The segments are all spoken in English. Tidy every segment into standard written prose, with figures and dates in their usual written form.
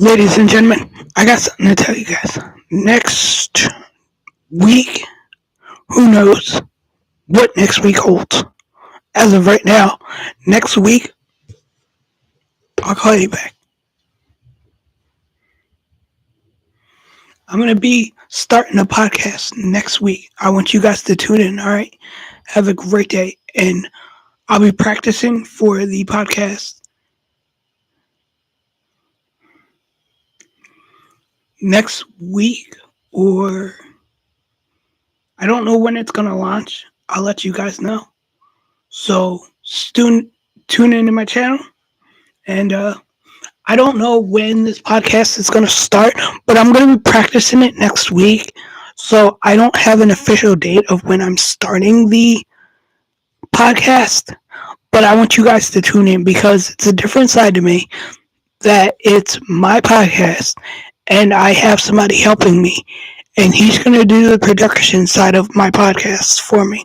Ladies and gentlemen, I got something to tell you guys. Next week, who knows what next week holds? As of right now, next week, I'll call you back. I'm going to be starting a podcast next week. I want you guys to tune in, all right? Have a great day. And I'll be practicing for the podcast next week, or I don't know when it's going to launch. I'll let you guys know. So tune into my channel. And I don't know when this podcast is going to start, but I'm going to be practicing it next week. So I don't have an official date of when I'm starting the podcast, but I want you guys to tune in because it's a different side to me that it's my podcast and I have somebody helping me, and he's going to do the production side of my podcast for me.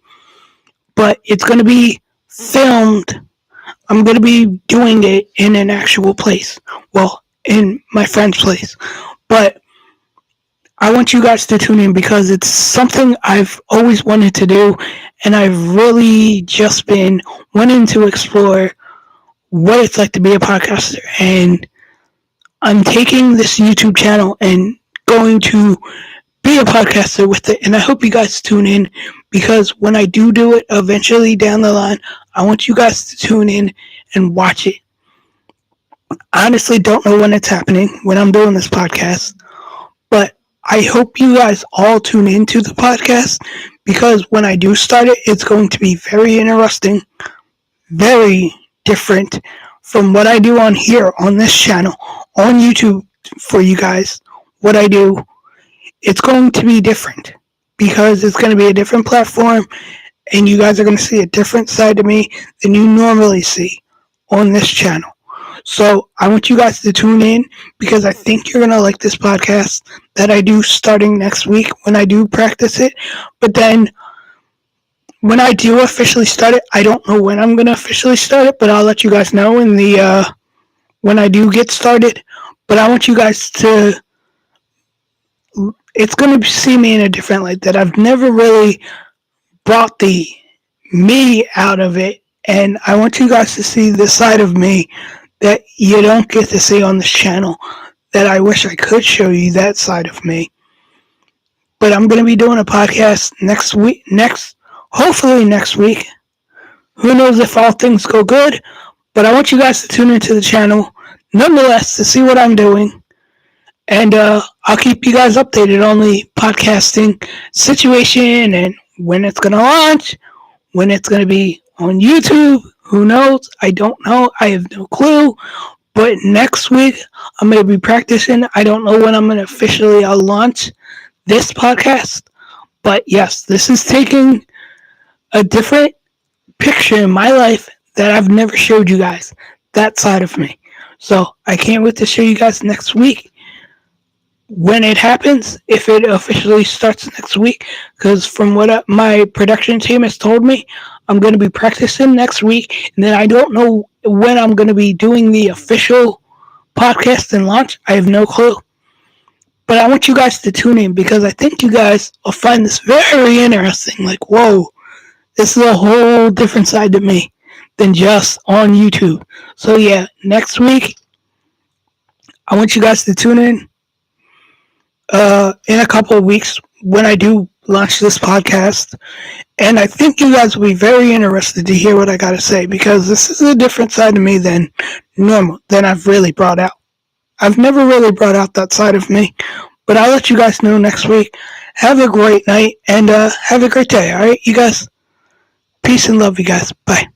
But it's going to be filmed. I'm going to be doing it in an actual place. Well, in my friend's place. But I want you guys to tune in because it's something I've always wanted to do, and I've really just been wanting to explore what it's like to be a podcaster. And I'm taking this YouTube channel and going to be a podcaster with it, and I hope you guys tune in because when I do it eventually down the line, I want you guys to tune in and watch it. I honestly don't know when it's happening, when I'm doing this podcast, but I hope you guys all tune into the podcast because when I do start it, it's going to be very interesting, very different from what I do on here, on this channel, on YouTube for you guys. What I do, it's going to be different because it's going to be a different platform and you guys are going to see a different side to me than you normally see on this channel. So I want you guys to tune in because I think you're going to like this podcast that I do starting next week when I do practice it. But then when I do officially start it, I don't know when I'm going to officially start it, but I'll let you guys know in the when I do get started. But I want you guys to, it's going to see me in a different light that I've never really brought the me out of it. And I want you guys to see the side of me that you don't get to see on this channel, that I wish I could show you that side of me. But I'm going to be doing a podcast hopefully next week. Who knows if all things go good, but I want you guys to tune into the channel nonetheless to see what I'm doing. And I'll keep you guys updated on the podcasting situation and when it's going to launch, when it's going to be on YouTube. Who knows? I don't know. I have no clue. But next week, I'm going to be practicing. I don't know when I'm going to officially launch this podcast. But yes, this is taking a different picture in my life that I've never showed you guys. That side of me. So I can't wait to show you guys next week when it happens, if it officially starts next week, because from what my production team has told me, I'm going to be practicing next week, and then I don't know when I'm going to be doing the official podcast and launch. I have no clue. But I want you guys to tune in because I think you guys will find this very interesting. Like, whoa, this is a whole different side to me than just on YouTube. So yeah, next week, I want you guys to tune in a couple of weeks when I do launch this podcast. And I think you guys will be very interested to hear what I got to say because this is a different side of me than normal, than I've really brought out. I've never really brought out that side of me, but I'll let you guys know next week. Have a great night and have a great day, all right, you guys? Peace and love, you guys. Bye.